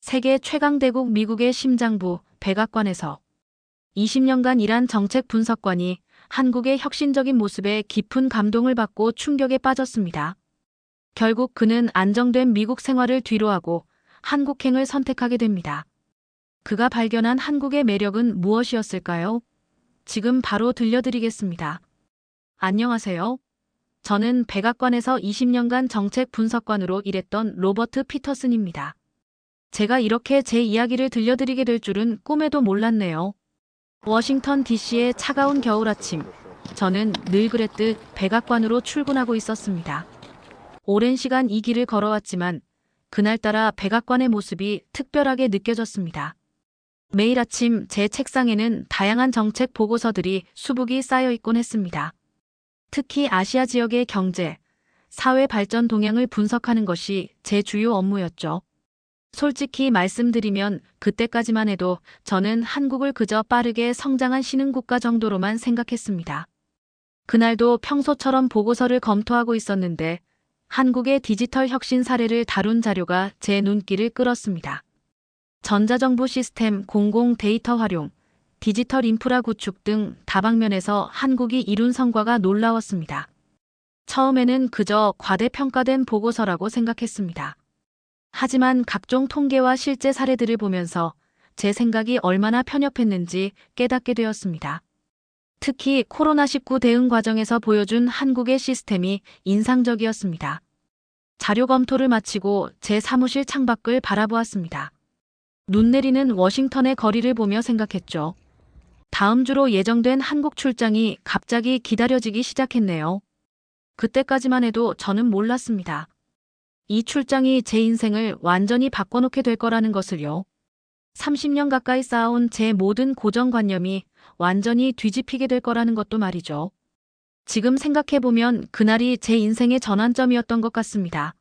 세계 최강대국 미국의 심장부 백악관에서 20년간 일한 정책 분석관이 한국의 혁신적인 모습에 깊은 감동을 받고 충격에 빠졌습니다. 결국 그는 안정된 미국 생활을 뒤로하고 한국행을 선택하게 됩니다. 그가 발견한 한국의 매력은 무엇이었을까요? 지금 바로 들려드리겠습니다. 안녕하세요. 저는 백악관에서 20년간 정책 분석관으로 일했던 로버트 피터슨입니다. 제가 이렇게 제 이야기를 들려드리게 될 줄은 꿈에도 몰랐네요. 워싱턴 DC의 차가운 겨울 아침, 저는 늘 그랬듯 백악관으로 출근하고 있었습니다. 오랜 시간 이 길을 걸어왔지만 그날따라 백악관의 모습이 특별하게 느껴졌습니다. 매일 아침 제 책상에는 다양한 정책 보고서들이 수북이 쌓여 있곤 했습니다. 특히 아시아 지역의 경제, 사회 발전 동향을 분석하는 것이 제 주요 업무였죠. 솔직히 말씀드리면 그때까지만 해도 저는 한국을 그저 빠르게 성장한 신흥국가 정도로만 생각했습니다. 그날도 평소처럼 보고서를 검토하고 있었는데 한국의 디지털 혁신 사례를 다룬 자료가 제 눈길을 끌었습니다. 전자정부 시스템 공공 데이터 활용, 디지털 인프라 구축 등 다방면에서 한국이 이룬 성과가 놀라웠습니다. 처음에는 그저 과대평가된 보고서라고 생각했습니다. 하지만 각종 통계와 실제 사례들을 보면서 제 생각이 얼마나 편협했는지 깨닫게 되었습니다. 특히 코로나19 대응 과정에서 보여준 한국의 시스템이 인상적이었습니다. 자료 검토를 마치고 제 사무실 창밖을 바라보았습니다. 눈 내리는 워싱턴의 거리를 보며 생각했죠. 다음 주로 예정된 한국 출장이 갑자기 기다려지기 시작했네요. 그때까지만 해도 저는 몰랐습니다. 이 출장이 제 인생을 완전히 바꿔놓게 될 거라는 것을요. 30년 가까이 쌓아온 제 모든 고정관념이 완전히 뒤집히게 될 거라는 것도 말이죠. 지금 생각해보면 그날이 제 인생의 전환점이었던 것 같습니다.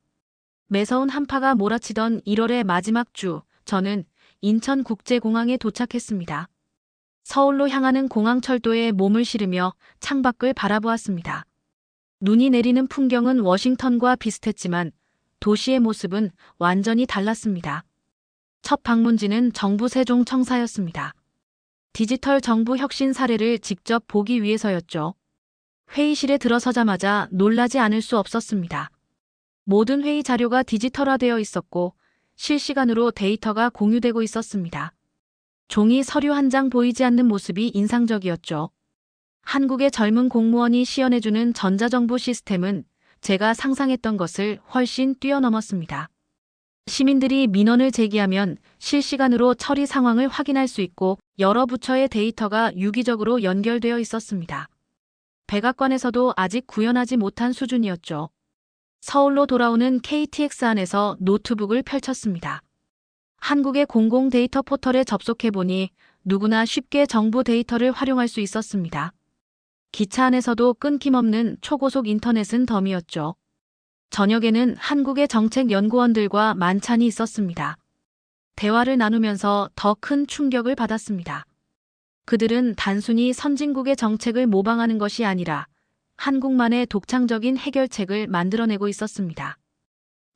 매서운 한파가 몰아치던 1월의 마지막 주, 저는 인천국제공항에 도착했습니다. 서울로 향하는 공항철도에 몸을 실으며 창밖을 바라보았습니다. 눈이 내리는 풍경은 워싱턴과 비슷했지만 도시의 모습은 완전히 달랐습니다. 첫 방문지는 정부 세종청사였습니다. 디지털 정부 혁신 사례를 직접 보기 위해서였죠. 회의실에 들어서자마자 놀라지 않을 수 없었습니다. 모든 회의 자료가 디지털화되어 있었고 실시간으로 데이터가 공유되고 있었습니다. 종이 서류 한 장 보이지 않는 모습이 인상적이었죠. 한국의 젊은 공무원이 시연해주는 전자정부 시스템은 제가 상상했던 것을 훨씬 뛰어넘었습니다. 시민들이 민원을 제기하면 실시간으로 처리 상황을 확인할 수 있고 여러 부처의 데이터가 유기적으로 연결되어 있었습니다. 백악관에서도 아직 구현하지 못한 수준이었죠. 서울로 돌아오는 KTX 안에서 노트북을 펼쳤습니다. 한국의 공공 데이터 포털에 접속해보니 누구나 쉽게 정부 데이터를 활용할 수 있었습니다. 기차 안에서도 끊김없는 초고속 인터넷은 덤이었죠. 저녁에는 한국의 정책 연구원들과 만찬이 있었습니다. 대화를 나누면서 더 큰 충격을 받았습니다. 그들은 단순히 선진국의 정책을 모방하는 것이 아니라 한국만의 독창적인 해결책을 만들어내고 있었습니다.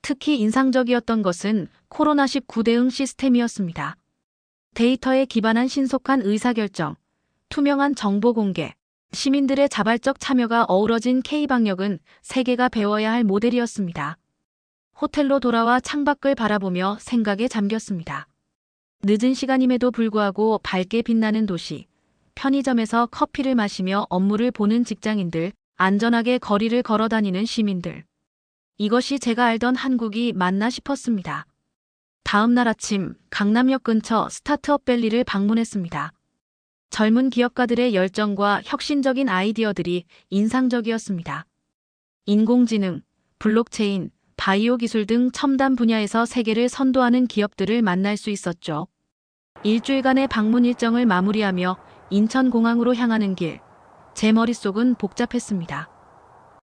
특히 인상적이었던 것은 코로나19 대응 시스템이었습니다. 데이터에 기반한 신속한 의사결정, 투명한 정보 공개, 시민들의 자발적 참여가 어우러진 K방역은 세계가 배워야 할 모델이었습니다. 호텔로 돌아와 창밖을 바라보며 생각에 잠겼습니다. 늦은 시간임에도 불구하고 밝게 빛나는 도시, 편의점에서 커피를 마시며 업무를 보는 직장인들, 안전하게 거리를 걸어다니는 시민들. 이것이 제가 알던 한국이 맞나 싶었습니다. 다음 날 아침 강남역 근처 스타트업 밸리를 방문했습니다. 젊은 기업가들의 열정과 혁신적인 아이디어들이 인상적이었습니다. 인공지능, 블록체인, 바이오 기술 등 첨단 분야에서 세계를 선도하는 기업들을 만날 수 있었죠. 일주일간의 방문 일정을 마무리하며 인천공항으로 향하는 길, 제 머릿속은 복잡했습니다.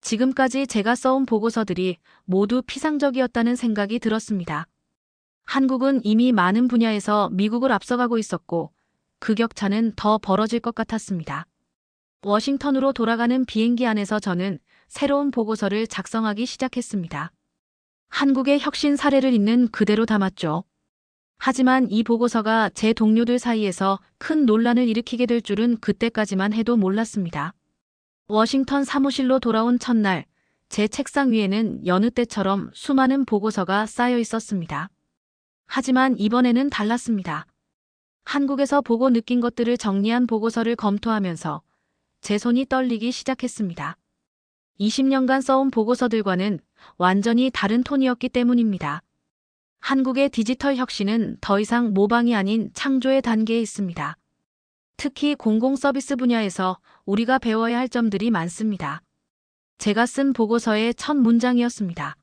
지금까지 제가 써온 보고서들이 모두 피상적이었다는 생각이 들었습니다. 한국은 이미 많은 분야에서 미국을 앞서가고 있었고 그 격차는 더 벌어질 것 같았습니다. 워싱턴으로 돌아가는 비행기 안에서 저는 새로운 보고서를 작성하기 시작했습니다. 한국의 혁신 사례를 있는 그대로 담았죠. 하지만 이 보고서가 제 동료들 사이에서 큰 논란을 일으키게 될 줄은 그때까지만 해도 몰랐습니다. 워싱턴 사무실로 돌아온 첫날, 제 책상 위에는 여느 때처럼 수많은 보고서가 쌓여 있었습니다. 하지만 이번에는 달랐습니다. 한국에서 보고 느낀 것들을 정리한 보고서를 검토하면서 제 손이 떨리기 시작했습니다. 20년간 써온 보고서들과는 완전히 다른 톤이었기 때문입니다. 한국의 디지털 혁신은 더 이상 모방이 아닌 창조의 단계에 있습니다. 특히 공공서비스 분야에서 우리가 배워야 할 점들이 많습니다. 제가 쓴 보고서의 첫 문장이었습니다.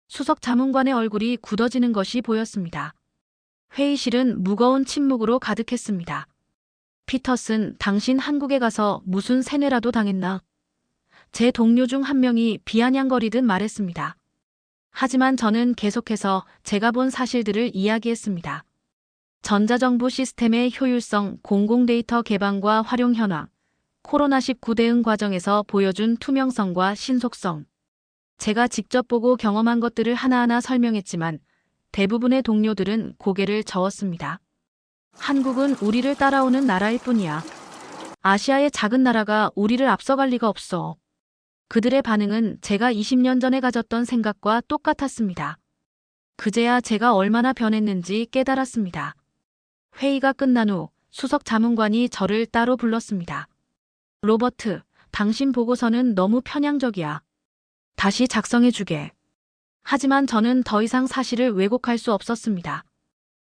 수석 자문관의 얼굴이 굳어지는 것이 보였습니다. 회의실은 무거운 침묵으로 가득했습니다. 피터슨, 당신 한국에 가서 무슨 세뇌라도 당했나? 제 동료 중 한 명이 비아냥거리듯 말했습니다. 하지만 저는 계속해서 제가 본 사실들을 이야기했습니다. 전자정부 시스템의 효율성, 공공데이터 개방과 활용 현황, 코로나19 대응 과정에서 보여준 투명성과 신속성. 제가 직접 보고 경험한 것들을 하나하나 설명했지만 대부분의 동료들은 고개를 저었습니다. 한국은 우리를 따라오는 나라일 뿐이야. 아시아의 작은 나라가 우리를 앞서갈 리가 없어. 그들의 반응은 제가 20년 전에 가졌던 생각과 똑같았습니다. 그제야 제가 얼마나 변했는지 깨달았습니다. 회의가 끝난 후 수석 자문관이 저를 따로 불렀습니다. 로버트, 당신 보고서는 너무 편향적이야. 다시 작성해주게. 하지만 저는 더 이상 사실을 왜곡할 수 없었습니다.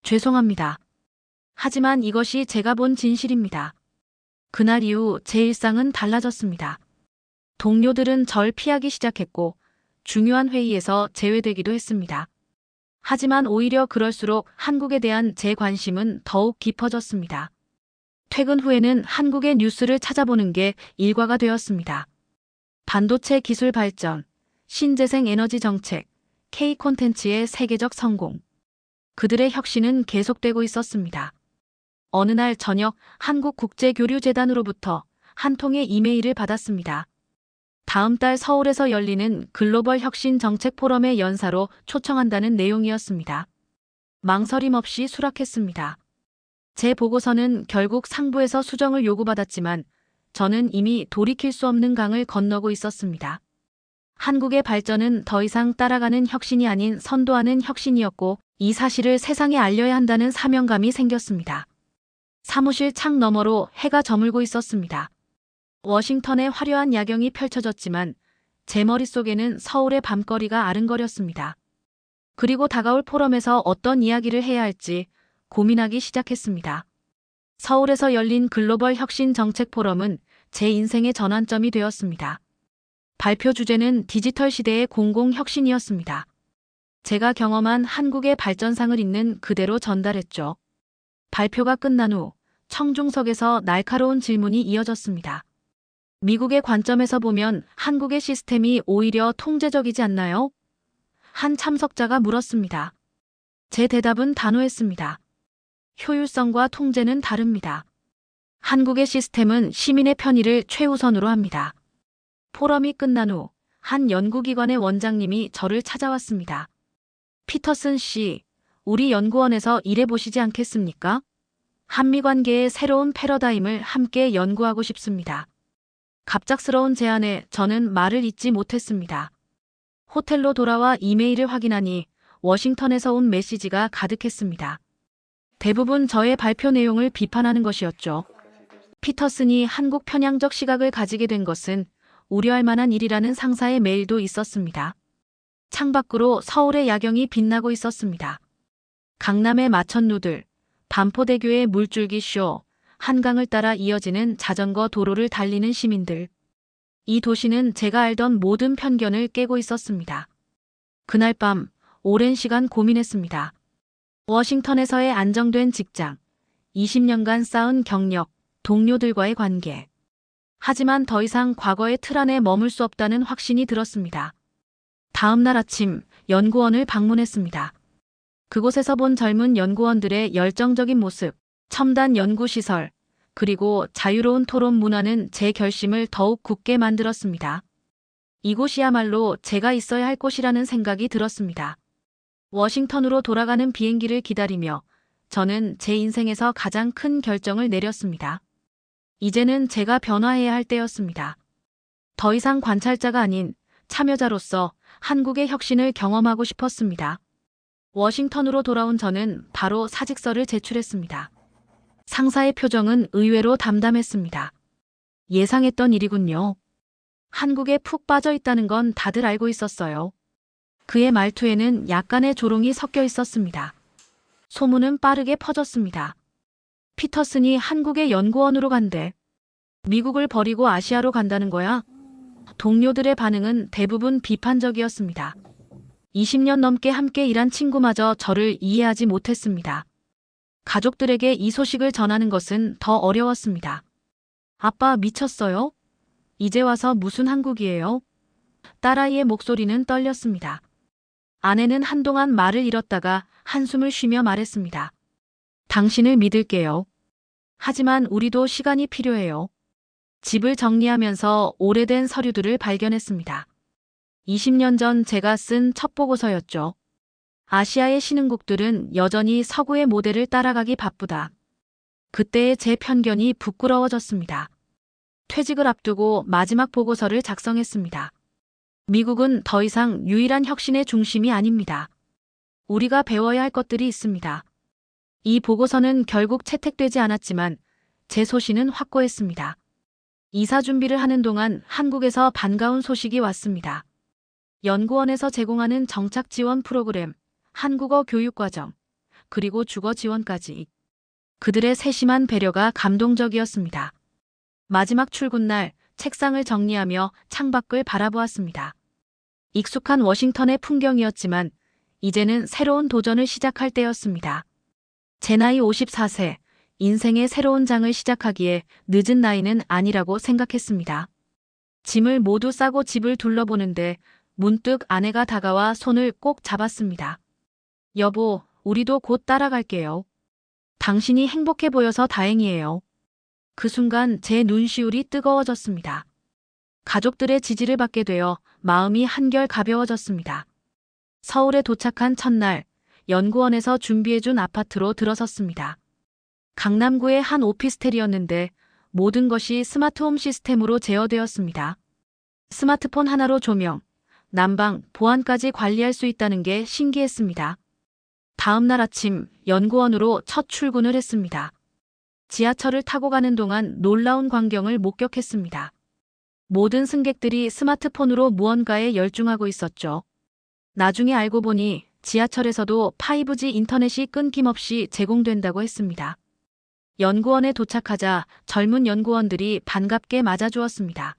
죄송합니다. 하지만 이것이 제가 본 진실입니다. 그날 이후 제 일상은 달라졌습니다. 동료들은 절 피하기 시작했고 중요한 회의에서 제외되기도 했습니다. 하지만 오히려 그럴수록 한국에 대한 제 관심은 더욱 깊어졌습니다. 퇴근 후에는 한국의 뉴스를 찾아보는 게 일과가 되었습니다. 반도체 기술 발전, 신재생 에너지 정책, K 콘텐츠의 세계적 성공. 그들의 혁신은 계속되고 있었습니다. 어느 날 저녁 한국국제교류재단으로부터 한 통의 이메일을 받았습니다. 다음 달 서울에서 열리는 글로벌 혁신 정책 포럼의 연사로 초청한다는 내용이었습니다. 망설임 없이 수락했습니다. 제 보고서는 결국 상부에서 수정을 요구받았지만 저는 이미 돌이킬 수 없는 강을 건너고 있었습니다. 한국의 발전은 더 이상 따라가는 혁신이 아닌 선도하는 혁신이었고 이 사실을 세상에 알려야 한다는 사명감이 생겼습니다. 사무실 창 너머로 해가 저물고 있었습니다. 워싱턴의 화려한 야경이 펼쳐졌지만 제 머릿속에는 서울의 밤거리가 아른거렸습니다. 그리고 다가올 포럼에서 어떤 이야기를 해야 할지 고민하기 시작했습니다. 서울에서 열린 글로벌 혁신 정책 포럼은 제 인생의 전환점이 되었습니다. 발표 주제는 디지털 시대의 공공혁신이었습니다. 제가 경험한 한국의 발전상을 있는 그대로 전달했죠. 발표가 끝난 후 청중석에서 날카로운 질문이 이어졌습니다. 미국의 관점에서 보면 한국의 시스템이 오히려 통제적이지 않나요? 한 참석자가 물었습니다. 제 대답은 단호했습니다. 효율성과 통제는 다릅니다. 한국의 시스템은 시민의 편의를 최우선으로 합니다. 포럼이 끝난 후 한 연구기관의 원장님이 저를 찾아왔습니다. 피터슨 씨, 우리 연구원에서 일해보시지 않겠습니까? 한미관계의 새로운 패러다임을 함께 연구하고 싶습니다. 갑작스러운 제안에 저는 말을 잇지 못했습니다. 호텔로 돌아와 이메일을 확인하니 워싱턴에서 온 메시지가 가득했습니다. 대부분 저의 발표 내용을 비판하는 것이었죠. 피터슨이 한국 편향적 시각을 가지게 된 것은 우려할 만한 일이라는 상사의 메일도 있었습니다. 창밖으로 서울의 야경이 빛나고 있었습니다. 강남의 마천루들, 반포대교의 물줄기 쇼, 한강을 따라 이어지는 자전거 도로를 달리는 시민들. 이 도시는 제가 알던 모든 편견을 깨고 있었습니다. 그날 밤 오랜 시간 고민했습니다. 워싱턴에서의 안정된 직장, 20년간 쌓은 경력, 동료들과의 관계. 하지만 더 이상 과거의 틀 안에 머물 수 없다는 확신이 들었습니다. 다음 날 아침 연구원을 방문했습니다. 그곳에서 본 젊은 연구원들의 열정적인 모습, 첨단 연구시설, 그리고 자유로운 토론 문화는 제 결심을 더욱 굳게 만들었습니다. 이곳이야말로 제가 있어야 할 곳이라는 생각이 들었습니다. 워싱턴으로 돌아가는 비행기를 기다리며 저는 제 인생에서 가장 큰 결정을 내렸습니다. 이제는 제가 변화해야 할 때였습니다. 더 이상 관찰자가 아닌 참여자로서 한국의 혁신을 경험하고 싶었습니다. 워싱턴으로 돌아온 저는 바로 사직서를 제출했습니다. 상사의 표정은 의외로 담담했습니다. 예상했던 일이군요. 한국에 푹 빠져 있다는 건 다들 알고 있었어요. 그의 말투에는 약간의 조롱이 섞여 있었습니다. 소문은 빠르게 퍼졌습니다. 피터슨이 한국의 연구원으로 간대. 미국을 버리고 아시아로 간다는 거야? 동료들의 반응은 대부분 비판적이었습니다. 20년 넘게 함께 일한 친구마저 저를 이해하지 못했습니다. 가족들에게 이 소식을 전하는 것은 더 어려웠습니다. 아빠 미쳤어요? 이제 와서 무슨 한국이에요? 딸아이의 목소리는 떨렸습니다. 아내는 한동안 말을 잃었다가 한숨을 쉬며 말했습니다. 당신을 믿을게요. 하지만 우리도 시간이 필요해요. 집을 정리하면서 오래된 서류들을 발견했습니다. 20년 전 제가 쓴 첫 보고서였죠. 아시아의 신흥국들은 여전히 서구의 모델을 따라가기 바쁘다. 그때의 제 편견이 부끄러워졌습니다. 퇴직을 앞두고 마지막 보고서를 작성했습니다. 미국은 더 이상 유일한 혁신의 중심이 아닙니다. 우리가 배워야 할 것들이 있습니다. 이 보고서는 결국 채택되지 않았지만 제 소신은 확고했습니다. 이사 준비를 하는 동안 한국에서 반가운 소식이 왔습니다. 연구원에서 제공하는 정착 지원 프로그램, 한국어 교육과정, 그리고 주거 지원까지. 그들의 세심한 배려가 감동적이었습니다. 마지막 출근 날 책상을 정리하며 창밖을 바라보았습니다. 익숙한 워싱턴의 풍경이었지만 이제는 새로운 도전을 시작할 때였습니다. 제 나이 54세, 인생의 새로운 장을 시작하기에 늦은 나이는 아니라고 생각했습니다. 짐을 모두 싸고 집을 둘러보는데 문득 아내가 다가와 손을 꼭 잡았습니다. 여보, 우리도 곧 따라갈게요. 당신이 행복해 보여서 다행이에요. 그 순간 제 눈시울이 뜨거워졌습니다. 가족들의 지지를 받게 되어 마음이 한결 가벼워졌습니다. 서울에 도착한 첫날, 연구원에서 준비해준 아파트로 들어섰습니다. 강남구의 한 오피스텔이었는데 모든 것이 스마트홈 시스템으로 제어되었습니다. 스마트폰 하나로 조명, 난방, 보안까지 관리할 수 있다는 게 신기했습니다. 다음 날 아침 연구원으로 첫 출근을 했습니다. 지하철을 타고 가는 동안 놀라운 광경을 목격했습니다. 모든 승객들이 스마트폰으로 무언가에 열중하고 있었죠. 나중에 알고 보니 지하철에서도 5G 인터넷이 끊김없이 제공된다고 했습니다. 연구원에 도착하자 젊은 연구원들이 반갑게 맞아주었습니다.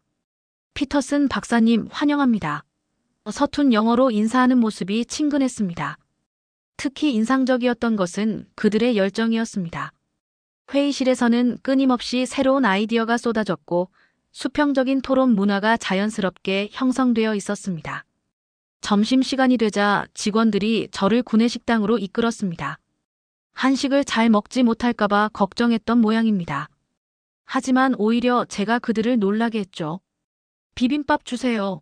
피터슨 박사님 환영합니다. 서툰 영어로 인사하는 모습이 친근했습니다. 특히 인상적이었던 것은 그들의 열정이었습니다. 회의실에서는 끊임없이 새로운 아이디어가 쏟아졌고 수평적인 토론 문화가 자연스럽게 형성되어 있었습니다. 점심시간이 되자 직원들이 저를 구내식당으로 이끌었습니다. 한식을 잘 먹지 못할까봐 걱정했던 모양입니다. 하지만 오히려 제가 그들을 놀라게 했죠. 비빔밥 주세요.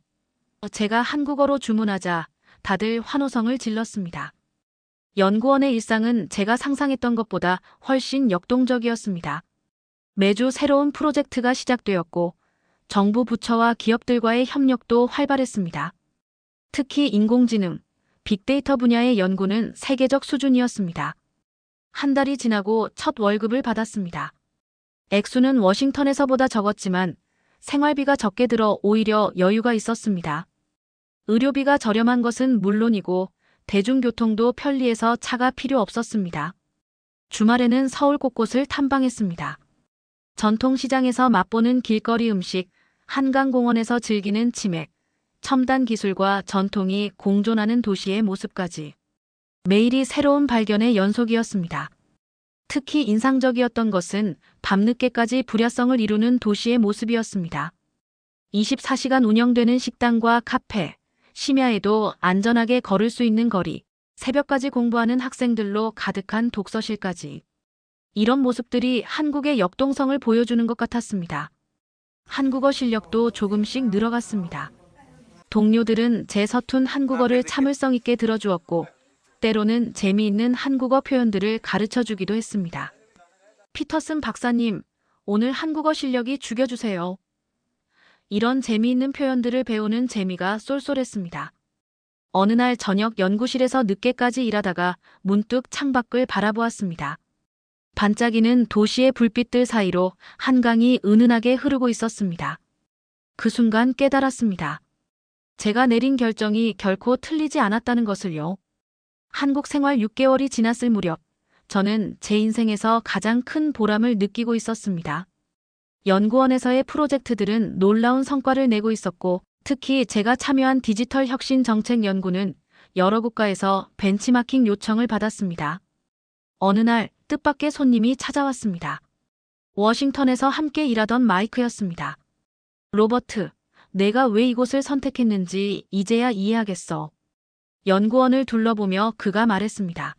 제가 한국어로 주문하자 다들 환호성을 질렀습니다. 연구원의 일상은 제가 상상했던 것보다 훨씬 역동적이었습니다. 매주 새로운 프로젝트가 시작되었고 정부 부처와 기업들과의 협력도 활발했습니다. 특히 인공지능, 빅데이터 분야의 연구는 세계적 수준이었습니다. 한 달이 지나고 첫 월급을 받았습니다. 액수는 워싱턴에서보다 적었지만 생활비가 적게 들어 오히려 여유가 있었습니다. 의료비가 저렴한 것은 물론이고 대중교통도 편리해서 차가 필요 없었습니다. 주말에는 서울 곳곳을 탐방했습니다. 전통시장에서 맛보는 길거리 음식, 한강공원에서 즐기는 치맥, 첨단 기술과 전통이 공존하는 도시의 모습까지. 매일이 새로운 발견의 연속이었습니다. 특히 인상적이었던 것은 밤늦게까지 불야성을 이루는 도시의 모습이었습니다. 24시간 운영되는 식당과 카페, 심야에도 안전하게 걸을 수 있는 거리, 새벽까지 공부하는 학생들로 가득한 독서실까지. 이런 모습들이 한국의 역동성을 보여주는 것 같았습니다. 한국어 실력도 조금씩 늘어갔습니다. 동료들은 제 서툰 한국어를 참을성 있게 들어주었고 때로는 재미있는 한국어 표현들을 가르쳐 주기도 했습니다. 피터슨 박사님, 오늘 한국어 실력이 죽여주세요. 이런 재미있는 표현들을 배우는 재미가 쏠쏠했습니다. 어느 날 저녁 연구실에서 늦게까지 일하다가 문득 창밖을 바라보았습니다. 반짝이는 도시의 불빛들 사이로 한강이 은은하게 흐르고 있었습니다. 그 순간 깨달았습니다. 제가 내린 결정이 결코 틀리지 않았다는 것을요. 한국 생활 6개월이 지났을 무렵, 저는 제 인생에서 가장 큰 보람을 느끼고 있었습니다. 연구원에서의 프로젝트들은 놀라운 성과를 내고 있었고, 특히 제가 참여한 디지털 혁신 정책 연구는 여러 국가에서 벤치마킹 요청을 받았습니다. 어느 날 뜻밖의 손님이 찾아왔습니다. 워싱턴에서 함께 일하던 마이크였습니다. 로버트, 내가 왜 이곳을 선택했는지 이제야 이해하겠어. 연구원을 둘러보며 그가 말했습니다.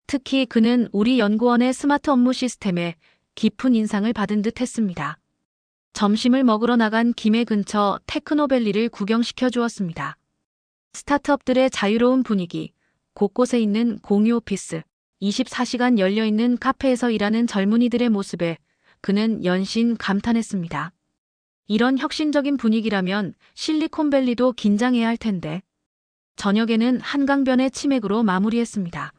특히 그는 우리 연구원의 스마트 업무 시스템에 깊은 인상을 받은 듯 했습니다. 점심을 먹으러 나간 김해 근처 테크노밸리를 구경시켜 주었습니다. 스타트업들의 자유로운 분위기, 곳곳에 있는 공유 오피스, 24시간 열려있는 카페에서 일하는 젊은이들의 모습에 그는 연신 감탄했습니다. 이런 혁신적인 분위기라면 실리콘밸리도 긴장해야 할 텐데. 저녁에는 한강변의 치맥으로 마무리했습니다.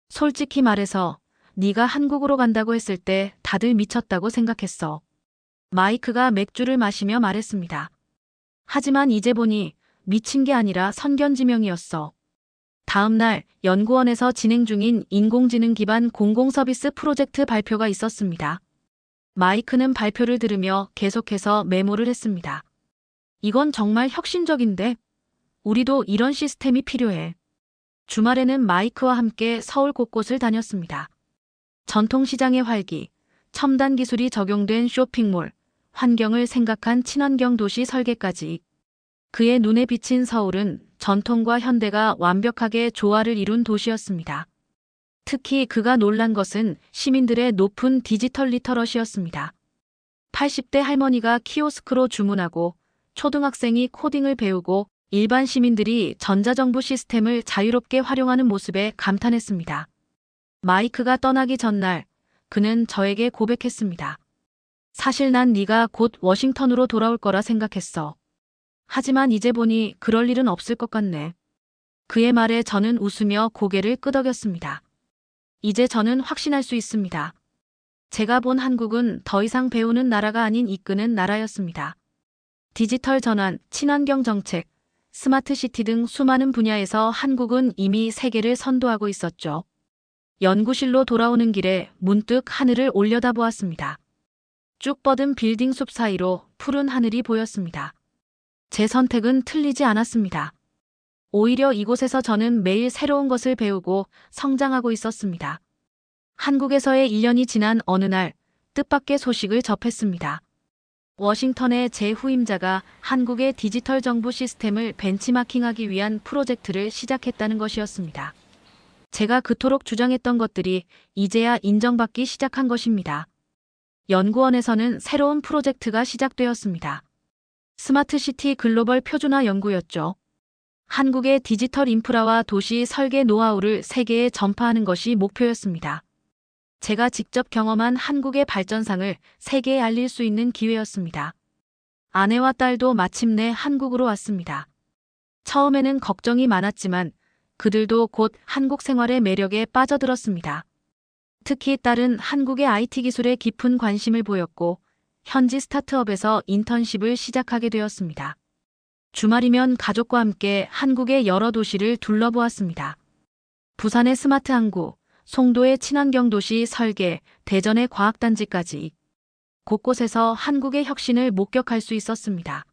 솔직히 말해서 네가 한국으로 간다고 했을 때 다들 미쳤다고 생각했어. 마이크가 맥주를 마시며 말했습니다. 하지만 이제 보니 미친 게 아니라 선견지명이었어. 다음 날 연구원에서 진행 중인 인공지능 기반 공공서비스 프로젝트 발표가 있었습니다. 마이크는 발표를 들으며 계속해서 메모를 했습니다. 이건 정말 혁신적인데? 우리도 이런 시스템이 필요해. 주말에는 마이크와 함께 서울 곳곳을 다녔습니다. 전통시장의 활기, 첨단 기술이 적용된 쇼핑몰, 환경을 생각한 친환경 도시 설계까지. 그의 눈에 비친 서울은 전통과 현대가 완벽하게 조화를 이룬 도시였습니다. 특히 그가 놀란 것은 시민들의 높은 디지털 리터러시였습니다. 80대 할머니가 키오스크로 주문하고 초등학생이 코딩을 배우고 일반 시민들이 전자정부 시스템을 자유롭게 활용하는 모습에 감탄했습니다. 마이크가 떠나기 전날 그는 저에게 고백했습니다. 사실 난 네가 곧 워싱턴으로 돌아올 거라 생각했어. 하지만 이제 보니 그럴 일은 없을 것 같네. 그의 말에 저는 웃으며 고개를 끄덕였습니다. 이제 저는 확신할 수 있습니다. 제가 본 한국은 더 이상 배우는 나라가 아닌 이끄는 나라였습니다. 디지털 전환, 친환경 정책, 스마트 시티 등 수많은 분야에서 한국은 이미 세계를 선도하고 있었죠. 연구실로 돌아오는 길에 문득 하늘을 올려다보았습니다. 쭉 뻗은 빌딩 숲 사이로 푸른 하늘이 보였습니다. 제 선택은 틀리지 않았습니다. 오히려 이곳에서 저는 매일 새로운 것을 배우고 성장하고 있었습니다. 한국에서의 1년이 지난 어느 날 뜻밖의 소식을 접했습니다. 워싱턴의 제 후임자가 한국의 디지털 정부 시스템을 벤치마킹하기 위한 프로젝트를 시작했다는 것이었습니다. 제가 그토록 주장했던 것들이 이제야 인정받기 시작한 것입니다. 연구원에서는 새로운 프로젝트가 시작되었습니다. 스마트시티 글로벌 표준화 연구였죠. 한국의 디지털 인프라와 도시 설계 노하우를 세계에 전파하는 것이 목표였습니다. 제가 직접 경험한 한국의 발전상을 세계에 알릴 수 있는 기회였습니다. 아내와 딸도 마침내 한국으로 왔습니다. 처음에는 걱정이 많았지만 그들도 곧 한국 생활의 매력에 빠져들었습니다. 특히 딸은 한국의 IT 기술에 깊은 관심을 보였고 현지 스타트업에서 인턴십을 시작하게 되었습니다. 주말이면 가족과 함께 한국의 여러 도시를 둘러보았습니다. 부산의 스마트 항구, 송도의 친환경 도시 설계, 대전의 과학단지까지 곳곳에서 한국의 혁신을 목격할 수 있었습니다.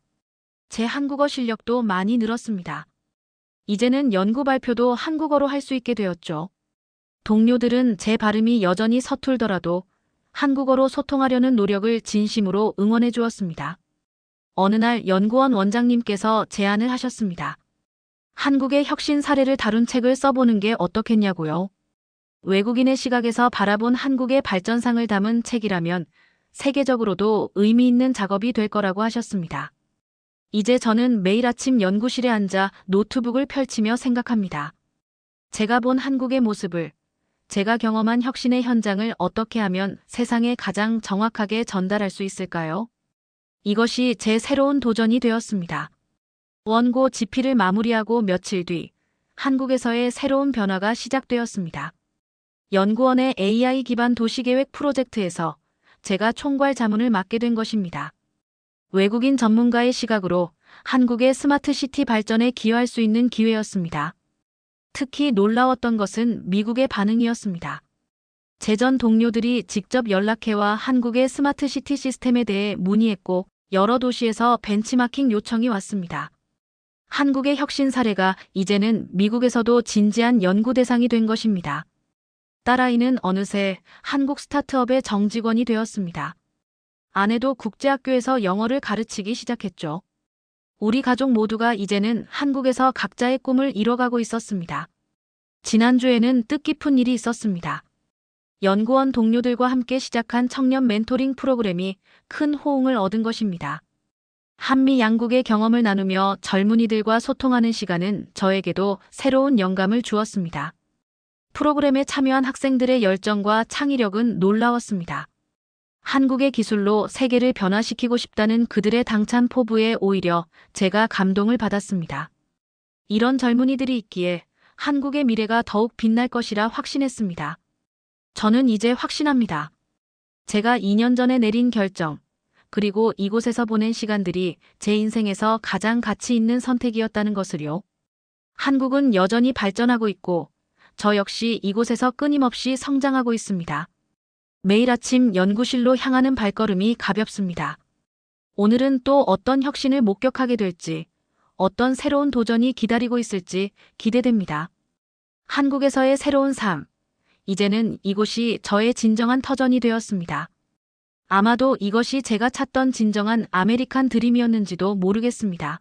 제 한국어 실력도 많이 늘었습니다. 이제는 연구 발표도 한국어로 할 수 있게 되었죠. 동료들은 제 발음이 여전히 서툴더라도 한국어로 소통하려는 노력을 진심으로 응원해 주었습니다. 어느 날 연구원 원장님께서 제안을 하셨습니다. 한국의 혁신 사례를 다룬 책을 써보는 게 어떻겠냐고요. 외국인의 시각에서 바라본 한국의 발전상을 담은 책이라면 세계적으로도 의미 있는 작업이 될 거라고 하셨습니다. 이제 저는 매일 아침 연구실에 앉아 노트북을 펼치며 생각합니다. 제가 본 한국의 모습을, 제가 경험한 혁신의 현장을 어떻게 하면 세상에 가장 정확하게 전달할 수 있을까요? 이것이 제 새로운 도전이 되었습니다. 원고 집필을 마무리하고 며칠 뒤 한국에서의 새로운 변화가 시작되었습니다. 연구원의 AI 기반 도시계획 프로젝트에서 제가 총괄 자문을 맡게 된 것입니다. 외국인 전문가의 시각으로 한국의 스마트시티 발전에 기여할 수 있는 기회였습니다. 특히 놀라웠던 것은 미국의 반응이었습니다. 제 전 동료들이 직접 연락해와 한국의 스마트시티 시스템에 대해 문의했고 여러 도시에서 벤치마킹 요청이 왔습니다. 한국의 혁신 사례가 이제는 미국에서도 진지한 연구 대상이 된 것입니다. 딸아이는 어느새 한국 스타트업의 정직원이 되었습니다. 아내도 국제학교에서 영어를 가르치기 시작했죠. 우리 가족 모두가 이제는 한국에서 각자의 꿈을 이뤄가고 있었습니다. 지난주에는 뜻깊은 일이 있었습니다. 연구원 동료들과 함께 시작한 청년 멘토링 프로그램이 큰 호응을 얻은 것입니다. 한미 양국의 경험을 나누며 젊은이들과 소통하는 시간은 저에게도 새로운 영감을 주었습니다. 프로그램에 참여한 학생들의 열정과 창의력은 놀라웠습니다. 한국의 기술로 세계를 변화시키고 싶다는 그들의 당찬 포부에 오히려 제가 감동을 받았습니다. 이런 젊은이들이 있기에 한국의 미래가 더욱 빛날 것이라 확신했습니다. 저는 이제 확신합니다. 제가 2년 전에 내린 결정, 그리고 이곳에서 보낸 시간들이 제 인생에서 가장 가치 있는 선택이었다는 것을요. 한국은 여전히 발전하고 있고 저 역시 이곳에서 끊임없이 성장하고 있습니다. 매일 아침 연구실로 향하는 발걸음이 가볍습니다. 오늘은 또 어떤 혁신을 목격하게 될지, 어떤 새로운 도전이 기다리고 있을지 기대됩니다. 한국에서의 새로운 삶, 이제는 이곳이 저의 진정한 터전이 되었습니다. 아마도 이것이 제가 찾던 진정한 아메리칸 드림이었는지도 모르겠습니다.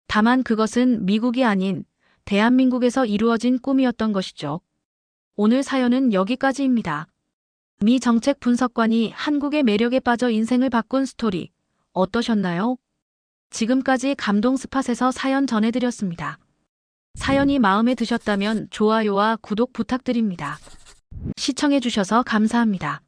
다만 그것은 미국이 아닌 대한민국에서 이루어진 꿈이었던 것이죠. 오늘 사연은 여기까지입니다. 미 정책 분석관이 한국의 매력에 빠져 인생을 바꾼 스토리 어떠셨나요? 지금까지 감동 스팟에서 사연 전해드렸습니다. 사연이 마음에 드셨다면 좋아요와 구독 부탁드립니다. 시청해주셔서 감사합니다.